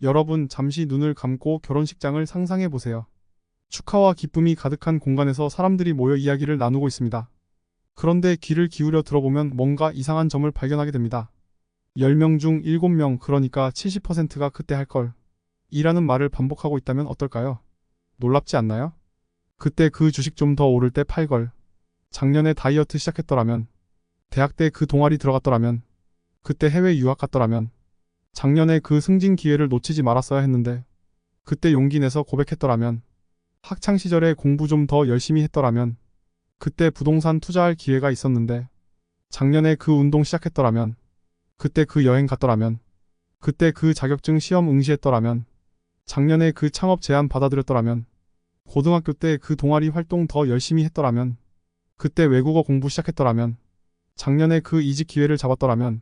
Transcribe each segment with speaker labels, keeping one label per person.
Speaker 1: 여러분, 잠시 눈을 감고 결혼식장을 상상해 보세요. 축하와 기쁨이 가득한 공간에서 사람들이 모여 이야기를 나누고 있습니다. 그런데 귀를 기울여 들어보면 뭔가 이상한 점을 발견하게 됩니다. 10명 중 7명, 그러니까 70%가 그때 할 걸 이라는 말을 반복하고 있다면 어떨까요? 놀랍지 않나요? 그때 그 주식 좀 더 오를 때 팔 걸, 작년에 다이어트 시작했더라면, 대학 때 그 동아리 들어갔더라면, 그때 해외 유학 갔더라면, 작년에 그 승진 기회를 놓치지 말았어야 했는데, 그때 용기 내서 고백했더라면, 학창 시절에 공부 좀 더 열심히 했더라면, 그때 부동산 투자할 기회가 있었는데, 작년에 그 운동 시작했더라면, 그때 그 여행 갔더라면, 그때 그 자격증 시험 응시했더라면, 작년에 그 창업 제안 받아들였더라면, 고등학교 때 그 동아리 활동 더 열심히 했더라면, 그때 외국어 공부 시작했더라면, 작년에 그 이직 기회를 잡았더라면.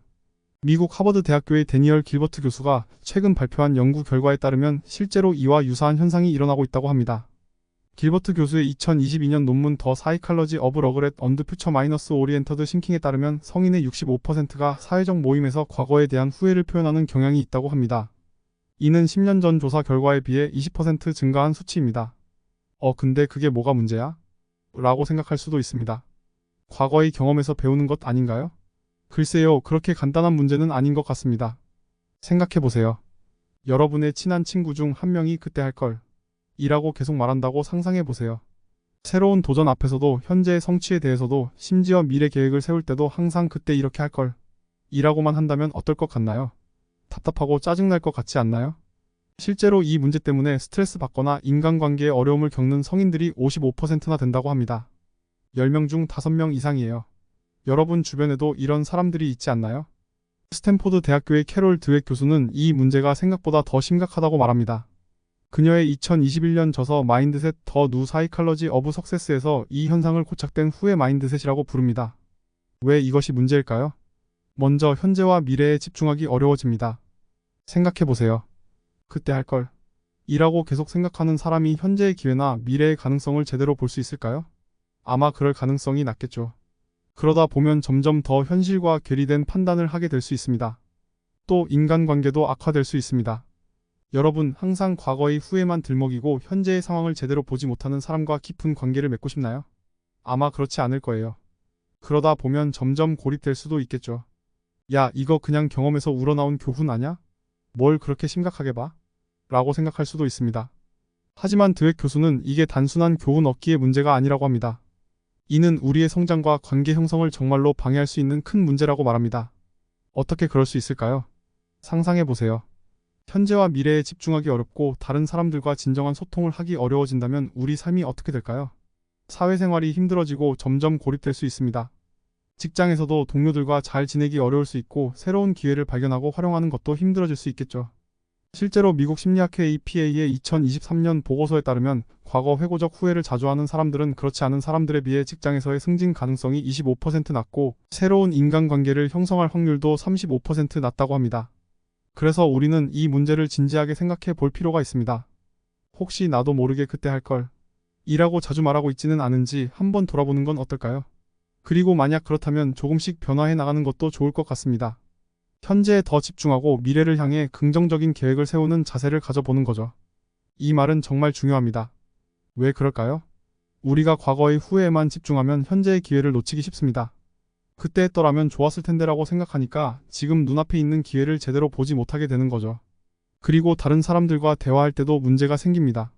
Speaker 1: 미국 하버드 대학교의 데니얼 길버트 교수가 최근 발표한 연구 결과에 따르면 실제로 이와 유사한 현상이 일어나고 있다고 합니다. 길버트 교수의 2022년 논문 더 사이칼러지 어브 러그렛 언드 퓨처 마이너스 오리엔터드 싱킹에 따르면 성인의 65%가 사회적 모임에서 과거에 대한 후회를 표현하는 경향이 있다고 합니다. 이는 10년 전 조사 결과에 비해 20% 증가한 수치입니다. 근데 그게 뭐가 문제야? 라고 생각할 수도 있습니다. 과거의 경험에서 배우는 것 아닌가요? 글쎄요, 그렇게 간단한 문제는 아닌 것 같습니다. 생각해보세요. 여러분의 친한 친구 중 한 명이 그때 할 걸 이라고 계속 말한다고 상상해보세요. 새로운 도전 앞에서도 현재의 성취에 대해서도 심지어 미래 계획을 세울 때도 항상 그때 이렇게 할 걸 이라고만 한다면 어떨 것 같나요? 답답하고 짜증날 것 같지 않나요? 실제로 이 문제 때문에 스트레스 받거나 인간관계에 어려움을 겪는 성인들이 55%나 된다고 합니다. 10명 중 5명 이상이에요. 여러분 주변에도 이런 사람들이 있지 않나요? 스탠포드 대학교의 캐롤 드웻 교수는 이 문제가 생각보다 더 심각하다고 말합니다. 그녀의 2021년 저서 마인드셋 더 뉴 사이칼러지 어브 석세스에서 이 현상을 고착된 후의 마인드셋이라고 부릅니다. 왜 이것이 문제일까요? 먼저 현재와 미래에 집중하기 어려워집니다. 생각해보세요. 그때 할 걸 이라고 계속 생각하는 사람이 현재의 기회나 미래의 가능성을 제대로 볼 수 있을까요? 아마 그럴 가능성이 낮겠죠. 그러다 보면 점점 더 현실과 괴리된 판단을 하게 될 수 있습니다. 또 인간관계도 악화될 수 있습니다. 여러분, 항상 과거의 후회만 들먹이고 현재의 상황을 제대로 보지 못하는 사람과 깊은 관계를 맺고 싶나요? 아마 그렇지 않을 거예요. 그러다 보면 점점 고립될 수도 있겠죠. 야, 이거 그냥 경험에서 우러나온 교훈 아냐? 뭘 그렇게 심각하게 봐? 라고 생각할 수도 있습니다. 하지만 드웻 교수는 이게 단순한 교훈 얻기의 문제가 아니라고 합니다. 이는 우리의 성장과 관계 형성을 정말로 방해할 수 있는 큰 문제라고 말합니다. 어떻게 그럴 수 있을까요? 상상해보세요. 현재와 미래에 집중하기 어렵고 다른 사람들과 진정한 소통을 하기 어려워진다면 우리 삶이 어떻게 될까요? 사회생활이 힘들어지고 점점 고립될 수 있습니다. 직장에서도 동료들과 잘 지내기 어려울 수 있고 새로운 기회를 발견하고 활용하는 것도 힘들어질 수 있겠죠. 실제로 미국 심리학회 APA의 2023년 보고서에 따르면 과거 회고적 후회를 자주 하는 사람들은 그렇지 않은 사람들에 비해 직장에서의 승진 가능성이 25% 낮고 새로운 인간관계를 형성할 확률도 35% 낮다고 합니다. 그래서 우리는 이 문제를 진지하게 생각해 볼 필요가 있습니다. 혹시 나도 모르게 그때 할 걸 이라고 자주 말하고 있지는 않은지 한번 돌아보는 건 어떨까요? 그리고 만약 그렇다면 조금씩 변화해 나가는 것도 좋을 것 같습니다. 현재에 더 집중하고 미래를 향해 긍정적인 계획을 세우는 자세를 가져보는 거죠. 이 말은 정말 중요합니다. 왜 그럴까요? 우리가 과거의 후회에만 집중하면 현재의 기회를 놓치기 쉽습니다. 그때 했더라면 좋았을 텐데라고 생각하니까 지금 눈앞에 있는 기회를 제대로 보지 못하게 되는 거죠. 그리고 다른 사람들과 대화할 때도 문제가 생깁니다.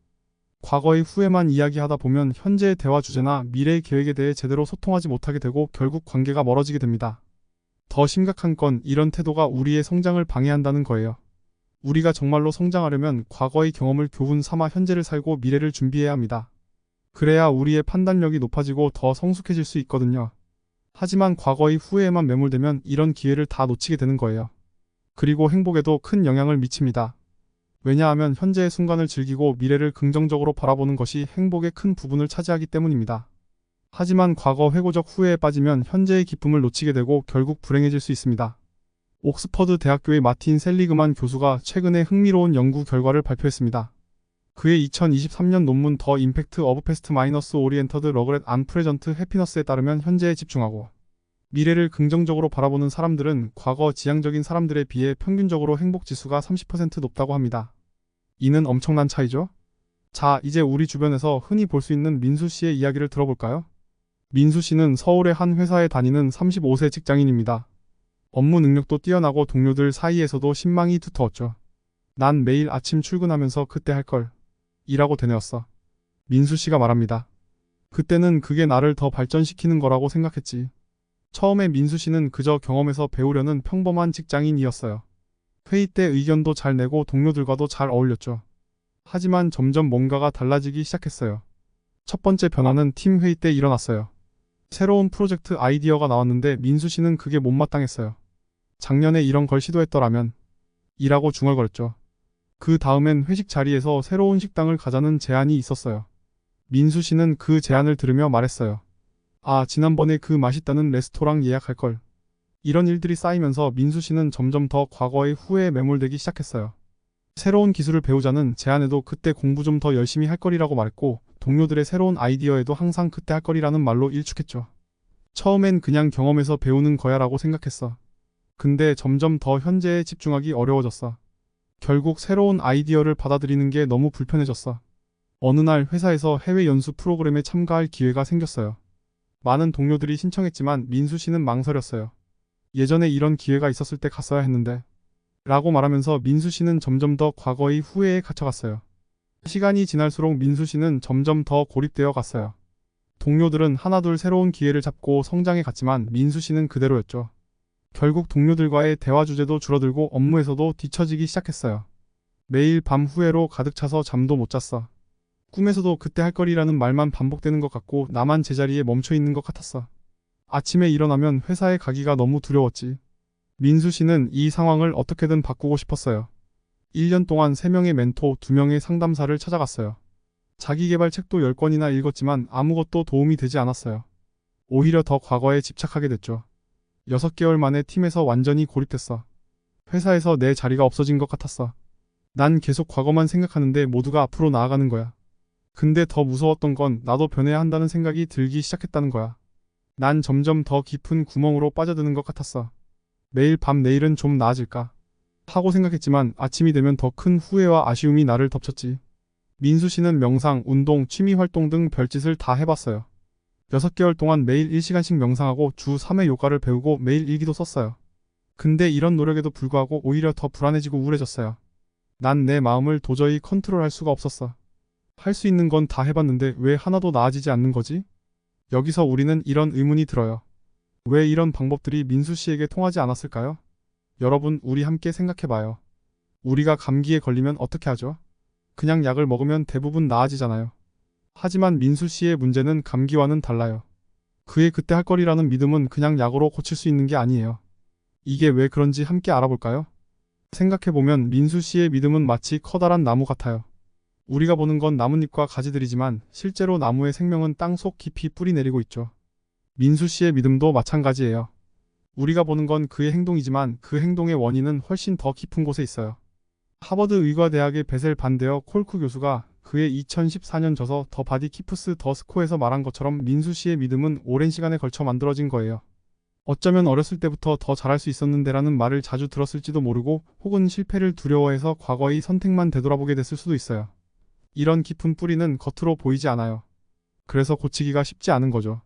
Speaker 1: 과거의 후회만 이야기하다 보면 현재의 대화 주제나 미래의 계획에 대해 제대로 소통하지 못하게 되고 결국 관계가 멀어지게 됩니다. 더 심각한 건 이런 태도가 우리의 성장을 방해한다는 거예요. 우리가 정말로 성장하려면 과거의 경험을 교훈 삼아 현재를 살고 미래를 준비해야 합니다. 그래야 우리의 판단력이 높아지고 더 성숙해질 수 있거든요. 하지만 과거의 후회에만 매몰되면 이런 기회를 다 놓치게 되는 거예요. 그리고 행복에도 큰 영향을 미칩니다. 왜냐하면 현재의 순간을 즐기고 미래를 긍정적으로 바라보는 것이 행복의 큰 부분을 차지하기 때문입니다. 하지만 과거 회고적 후회에 빠지면 현재의 기쁨을 놓치게 되고 결국 불행해질 수 있습니다. 옥스퍼드 대학교의 마틴 셀리그만 교수가 최근에 흥미로운 연구 결과를 발표했습니다. 그의 2023년 논문 더 임팩트 오브 패스트 마이너스 오리엔터드 러그렛 안 프레전트 해피너스에 따르면 현재에 집중하고 미래를 긍정적으로 바라보는 사람들은 과거 지향적인 사람들에 비해 평균적으로 행복 지수가 30% 높다고 합니다. 이는 엄청난 차이죠? 자, 이제 우리 주변에서 흔히 볼 수 있는 민수 씨의 이야기를 들어볼까요? 민수 씨는 서울의 한 회사에 다니는 35세 직장인입니다. 업무 능력도 뛰어나고 동료들 사이에서도 신망이 두터웠죠. 난 매일 아침 출근하면서 그때 할 걸 이라고 되뇌었어. 민수 씨가 말합니다. 그때는 그게 나를 더 발전시키는 거라고 생각했지. 처음에 민수 씨는 그저 경험에서 배우려는 평범한 직장인이었어요. 회의 때 의견도 잘 내고 동료들과도 잘 어울렸죠. 하지만 점점 뭔가가 달라지기 시작했어요. 첫 번째 변화는 팀 회의 때 일어났어요. 새로운 프로젝트 아이디어가 나왔는데 민수 씨는 그게 못마땅했어요. 작년에 이런 걸 시도했더라면 이라고 중얼거렸죠. 그 다음엔 회식 자리에서 새로운 식당을 가자는 제안이 있었어요. 민수 씨는 그 제안을 들으며 말했어요. 아, 지난번에 그 맛있다는 레스토랑 예약할 걸. 이런 일들이 쌓이면서 민수 씨는 점점 더 과거의 후회에 매몰되기 시작했어요. 새로운 기술을 배우자는 제안에도 그때 공부 좀 더 열심히 할 거리라고 말했고, 동료들의 새로운 아이디어에도 항상 그때 할 거리라는 말로 일축했죠. 처음엔 그냥 경험에서 배우는 거야 라고 생각했어. 근데 점점 더 현재에 집중하기 어려워졌어. 결국 새로운 아이디어를 받아들이는 게 너무 불편해졌어. 어느 날 회사에서 해외 연수 프로그램에 참가할 기회가 생겼어요. 많은 동료들이 신청했지만 민수 씨는 망설였어요. 예전에 이런 기회가 있었을 때 갔어야 했는데 라고 말하면서 민수 씨는 점점 더 과거의 후회에 갇혀갔어요. 시간이 지날수록 민수 씨는 점점 더 고립되어 갔어요. 동료들은 하나둘 새로운 기회를 잡고 성장해 갔지만 민수 씨는 그대로였죠. 결국 동료들과의 대화 주제도 줄어들고 업무에서도 뒤처지기 시작했어요. 매일 밤 후회로 가득 차서 잠도 못 잤어. 꿈에서도 그때 할 거리라는 말만 반복되는 것 같고 나만 제자리에 멈춰 있는 것 같았어. 아침에 일어나면 회사에 가기가 너무 두려웠지. 민수 씨는 이 상황을 어떻게든 바꾸고 싶었어요. 1년 동안 3명의 멘토, 2명의 상담사를 찾아갔어요. 자기계발 책도 10권이나 읽었지만 아무것도 도움이 되지 않았어요. 오히려 더 과거에 집착하게 됐죠. 6개월 만에 팀에서 완전히 고립됐어. 회사에서 내 자리가 없어진 것 같았어. 난 계속 과거만 생각하는데 모두가 앞으로 나아가는 거야. 근데 더 무서웠던 건 나도 변해야 한다는 생각이 들기 시작했다는 거야. 난 점점 더 깊은 구멍으로 빠져드는 것 같았어. 매일 밤 내일은 좀 나아질까 하고 생각했지만 아침이 되면 더 큰 후회와 아쉬움이 나를 덮쳤지. 민수 씨는 명상, 운동, 취미 활동 등 별짓을 다 해봤어요. 6개월 동안 매일 1시간씩 명상하고 주 3회 요가를 배우고 매일 일기도 썼어요. 근데 이런 노력에도 불구하고 오히려 더 불안해지고 우울해졌어요. 난 내 마음을 도저히 컨트롤할 수가 없었어. 할 수 있는 건 다 해봤는데 왜 하나도 나아지지 않는 거지? 여기서 우리는 이런 의문이 들어요. 왜 이런 방법들이 민수 씨에게 통하지 않았을까요? 여러분, 우리 함께 생각해봐요. 우리가 감기에 걸리면 어떻게 하죠? 그냥 약을 먹으면 대부분 나아지잖아요. 하지만 민수 씨의 문제는 감기와는 달라요. 그의 그때 할 거리라는 믿음은 그냥 약으로 고칠 수 있는 게 아니에요. 이게 왜 그런지 함께 알아볼까요? 생각해보면 민수 씨의 믿음은 마치 커다란 나무 같아요. 우리가 보는 건 나뭇잎과 가지들이지만 실제로 나무의 생명은 땅속 깊이 뿌리 내리고 있죠. 민수 씨의 믿음도 마찬가지예요. 우리가 보는 건 그의 행동이지만 그 행동의 원인은 훨씬 더 깊은 곳에 있어요. 하버드 의과대학의 베셀 반데어 콜크 교수가 그의 2014년 저서 더 바디 키프스 더 스코어에서 말한 것처럼 민수 씨의 믿음은 오랜 시간에 걸쳐 만들어진 거예요. 어쩌면 어렸을 때부터 더 잘할 수 있었는데라는 말을 자주 들었을지도 모르고 혹은 실패를 두려워해서 과거의 선택만 되돌아보게 됐을 수도 있어요. 이런 깊은 뿌리는 겉으로 보이지 않아요. 그래서 고치기가 쉽지 않은 거죠.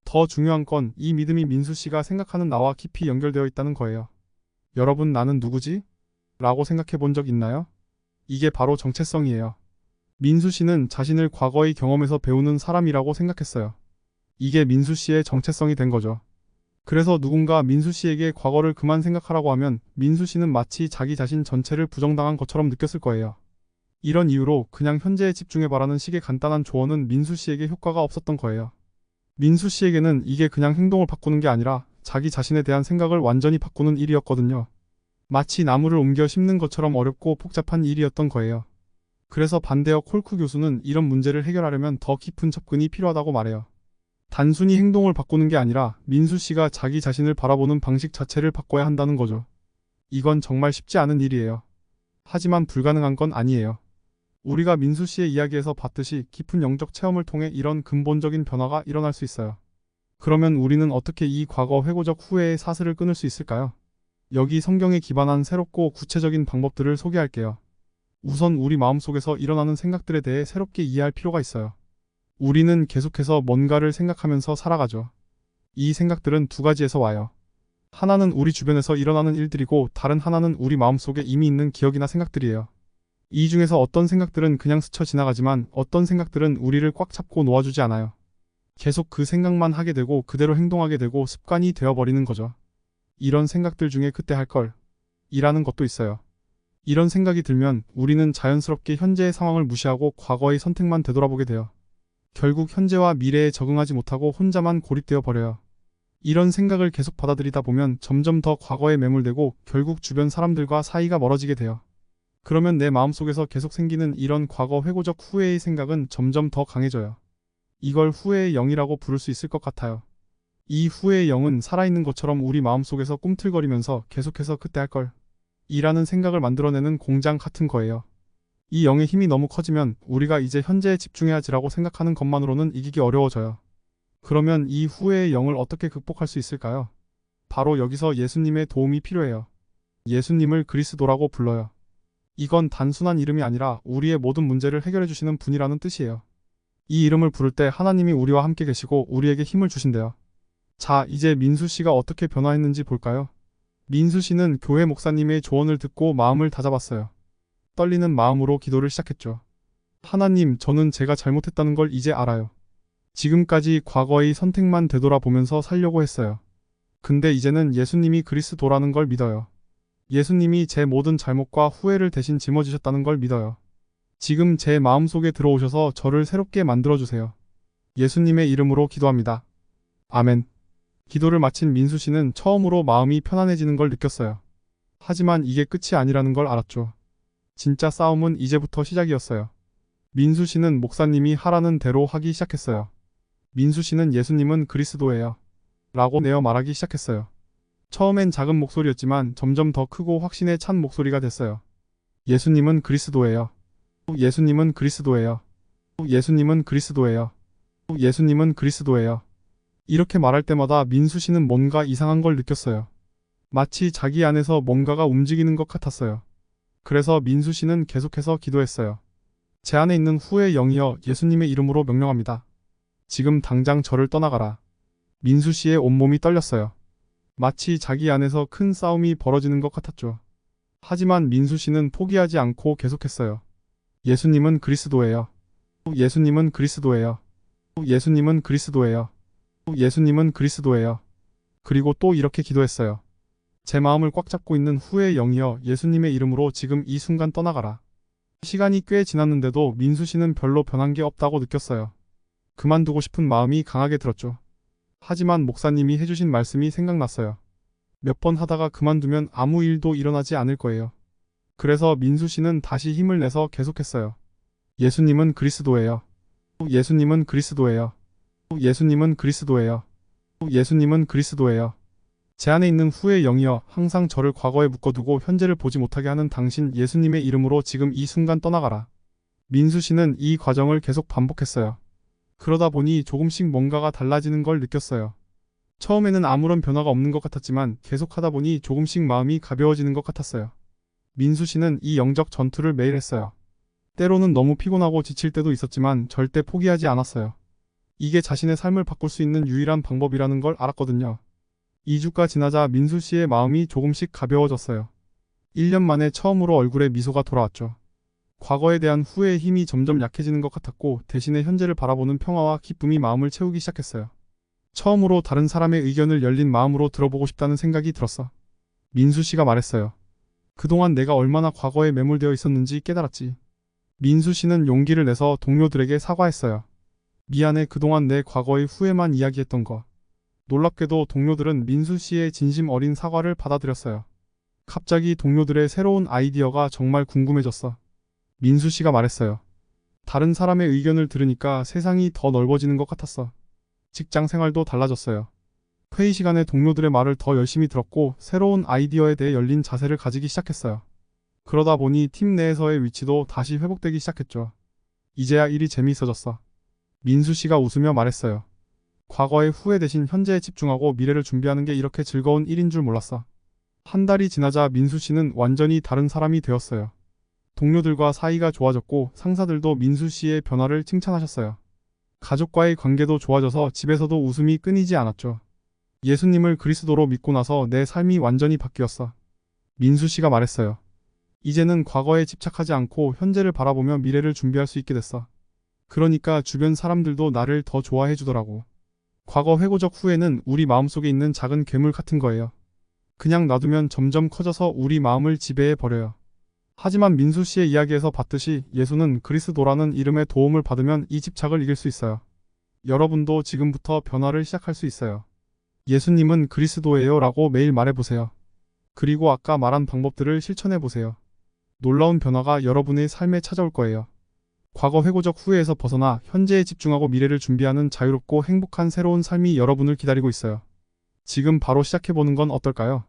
Speaker 1: 더 중요한 건 이 믿음이 민수 씨가 생각하는 나와 깊이 연결되어 있다는 거예요. 여러분, 나는 누구지? 라고 생각해 본 적 있나요? 이게 바로 정체성이에요. 민수 씨는 자신을 과거의 경험에서 배우는 사람이라고 생각했어요. 이게 민수 씨의 정체성이 된 거죠. 그래서 누군가 민수 씨에게 과거를 그만 생각하라고 하면 민수 씨는 마치 자기 자신 전체를 부정당한 것처럼 느꼈을 거예요. 이런 이유로 그냥 현재에 집중해봐라는 식의 간단한 조언은 민수 씨에게 효과가 없었던 거예요. 민수 씨에게는 이게 그냥 행동을 바꾸는 게 아니라 자기 자신에 대한 생각을 완전히 바꾸는 일이었거든요. 마치 나무를 옮겨 심는 것처럼 어렵고 복잡한 일이었던 거예요. 그래서 반데어 콜크 교수는 이런 문제를 해결하려면 더 깊은 접근이 필요하다고 말해요. 단순히 행동을 바꾸는 게 아니라 민수 씨가 자기 자신을 바라보는 방식 자체를 바꿔야 한다는 거죠. 이건 정말 쉽지 않은 일이에요. 하지만 불가능한 건 아니에요. 우리가 민수 씨의 이야기에서 봤듯이 깊은 영적 체험을 통해 이런 근본적인 변화가 일어날 수 있어요. 그러면 우리는 어떻게 이 과거 회고적 후회의 사슬을 끊을 수 있을까요? 여기 성경에 기반한 새롭고 구체적인 방법들을 소개할게요. 우선 우리 마음속에서 일어나는 생각들에 대해 새롭게 이해할 필요가 있어요. 우리는 계속해서 뭔가를 생각하면서 살아가죠. 이 생각들은 두 가지에서 와요. 하나는 우리 주변에서 일어나는 일들이고 다른 하나는 우리 마음속에 이미 있는 기억이나 생각들이에요. 이 중에서 어떤 생각들은 그냥 스쳐 지나가지만 어떤 생각들은 우리를 꽉 잡고 놓아주지 않아요. 계속 그 생각만 하게 되고 그대로 행동하게 되고 습관이 되어버리는 거죠. 이런 생각들 중에 그때 할 걸 이라는 것도 있어요. 이런 생각이 들면 우리는 자연스럽게 현재의 상황을 무시하고 과거의 선택만 되돌아보게 돼요. 결국 현재와 미래에 적응하지 못하고 혼자만 고립되어 버려요. 이런 생각을 계속 받아들이다 보면 점점 더 과거에 매몰되고 결국 주변 사람들과 사이가 멀어지게 돼요. 그러면 내 마음속에서 계속 생기는 이런 과거 회고적 후회의 생각은 점점 더 강해져요. 이걸 후회의 영이라고 부를 수 있을 것 같아요. 이 후회의 영은 살아있는 것처럼 우리 마음속에서 꿈틀거리면서 계속해서 그때 할 걸 이라는 생각을 만들어내는 공장 같은 거예요. 이 영의 힘이 너무 커지면 우리가 이제 현재에 집중해야지라고 생각하는 것만으로는 이기기 어려워져요. 그러면 이 후회의 영을 어떻게 극복할 수 있을까요? 바로 여기서 예수님의 도움이 필요해요. 예수님을 그리스도라고 불러요. 이건 단순한 이름이 아니라 우리의 모든 문제를 해결해 주시는 분이라는 뜻이에요. 이 이름을 부를 때 하나님이 우리와 함께 계시고 우리에게 힘을 주신대요. 자, 이제 민수 씨가 어떻게 변화했는지 볼까요? 민수 씨는 교회 목사님의 조언을 듣고 마음을 다잡았어요. 떨리는 마음으로 기도를 시작했죠. 하나님, 저는 제가 잘못했다는 걸 이제 알아요. 지금까지 과거의 선택만 되돌아보면서 살려고 했어요. 근데 이제는 예수님이 그리스도라는 걸 믿어요. 예수님이 제 모든 잘못과 후회를 대신 짊어지셨다는 걸 믿어요. 지금 제 마음속에 들어오셔서 저를 새롭게 만들어주세요. 예수님의 이름으로 기도합니다. 아멘. 기도를 마친 민수 씨는 처음으로 마음이 편안해지는 걸 느꼈어요. 하지만 이게 끝이 아니라는 걸 알았죠. 진짜 싸움은 이제부터 시작이었어요. 민수 씨는 목사님이 하라는 대로 하기 시작했어요. 민수 씨는 예수님은 그리스도예요. 라고 내어 말하기 시작했어요. 처음엔 작은 목소리였지만 점점 더 크고 확신에 찬 목소리가 됐어요. 예수님은 그리스도예요. 예수님은 그리스도예요. 예수님은 그리스도예요. 예수님은 그리스도예요. 이렇게 말할 때마다 민수 씨는 뭔가 이상한 걸 느꼈어요. 마치 자기 안에서 뭔가가 움직이는 것 같았어요. 그래서 민수 씨는 계속해서 기도했어요. 제 안에 있는 후의 영이여 예수님의 이름으로 명령합니다. 지금 당장 저를 떠나가라. 민수 씨의 온몸이 떨렸어요. 마치 자기 안에서 큰 싸움이 벌어지는 것 같았죠. 하지만 민수 씨는 포기하지 않고 계속했어요. 예수님은 그리스도예요. 예수님은 그리스도예요. 예수님은 그리스도예요. 예수님은 그리스도예요. 그리고 또 이렇게 기도했어요. 제 마음을 꽉 잡고 있는 후의 영이여 예수님의 이름으로 지금 이 순간 떠나가라. 시간이 꽤 지났는데도 민수 씨는 별로 변한 게 없다고 느꼈어요. 그만두고 싶은 마음이 강하게 들었죠. 하지만 목사님이 해주신 말씀이 생각났어요. 몇 번 하다가 그만두면 아무 일도 일어나지 않을 거예요. 그래서 민수 씨는 다시 힘을 내서 계속했어요. 예수님은 그리스도예요. 예수님은 그리스도예요. 예수님은 그리스도예요. 예수님은 그리스도예요. 제 안에 있는 후의 영이여 항상 저를 과거에 묶어두고 현재를 보지 못하게 하는 당신 예수님의 이름으로 지금 이 순간 떠나가라. 민수 씨는 이 과정을 계속 반복했어요. 그러다 보니 조금씩 뭔가가 달라지는 걸 느꼈어요. 처음에는 아무런 변화가 없는 것 같았지만 계속하다 보니 조금씩 마음이 가벼워지는 것 같았어요. 민수 씨는 이 영적 전투를 매일 했어요. 때로는 너무 피곤하고 지칠 때도 있었지만 절대 포기하지 않았어요. 이게 자신의 삶을 바꿀 수 있는 유일한 방법이라는 걸 알았거든요. 2주가 지나자 민수 씨의 마음이 조금씩 가벼워졌어요. 1년 만에 처음으로 얼굴에 미소가 돌아왔죠. 과거에 대한 후회의 힘이 점점 약해지는 것 같았고 대신에 현재를 바라보는 평화와 기쁨이 마음을 채우기 시작했어요. 처음으로 다른 사람의 의견을 열린 마음으로 들어보고 싶다는 생각이 들었어. 민수 씨가 말했어요. 그동안 내가 얼마나 과거에 매몰되어 있었는지 깨달았지. 민수 씨는 용기를 내서 동료들에게 사과했어요. 미안해, 그동안 내 과거의 후회만 이야기했던 거. 놀랍게도 동료들은 민수 씨의 진심 어린 사과를 받아들였어요. 갑자기 동료들의 새로운 아이디어가 정말 궁금해졌어. 민수 씨가 말했어요. 다른 사람의 의견을 들으니까 세상이 더 넓어지는 것 같았어. 직장 생활도 달라졌어요. 회의 시간에 동료들의 말을 더 열심히 들었고 새로운 아이디어에 대해 열린 자세를 가지기 시작했어요. 그러다 보니 팀 내에서의 위치도 다시 회복되기 시작했죠. 이제야 일이 재미있어졌어. 민수 씨가 웃으며 말했어요. 과거의 후회 대신 현재에 집중하고 미래를 준비하는 게 이렇게 즐거운 일인 줄 몰랐어. 한 달이 지나자 민수 씨는 완전히 다른 사람이 되었어요. 동료들과 사이가 좋아졌고 상사들도 민수 씨의 변화를 칭찬하셨어요. 가족과의 관계도 좋아져서 집에서도 웃음이 끊이지 않았죠. 예수님을 그리스도로 믿고 나서 내 삶이 완전히 바뀌었어. 민수 씨가 말했어요. 이제는 과거에 집착하지 않고 현재를 바라보며 미래를 준비할 수 있게 됐어. 그러니까 주변 사람들도 나를 더 좋아해 주더라고. 과거 회고적 후회는 우리 마음속에 있는 작은 괴물 같은 거예요. 그냥 놔두면 점점 커져서 우리 마음을 지배해 버려요. 하지만 민수 씨의 이야기에서 봤듯이 예수는 그리스도라는 이름의 도움을 받으면 이 집착을 이길 수 있어요. 여러분도 지금부터 변화를 시작할 수 있어요. 예수님은 그리스도예요 라고 매일 말해보세요. 그리고 아까 말한 방법들을 실천해보세요. 놀라운 변화가 여러분의 삶에 찾아올 거예요. 과거 회고적 후회에서 벗어나 현재에 집중하고 미래를 준비하는 자유롭고 행복한 새로운 삶이 여러분을 기다리고 있어요. 지금 바로 시작해보는 건 어떨까요?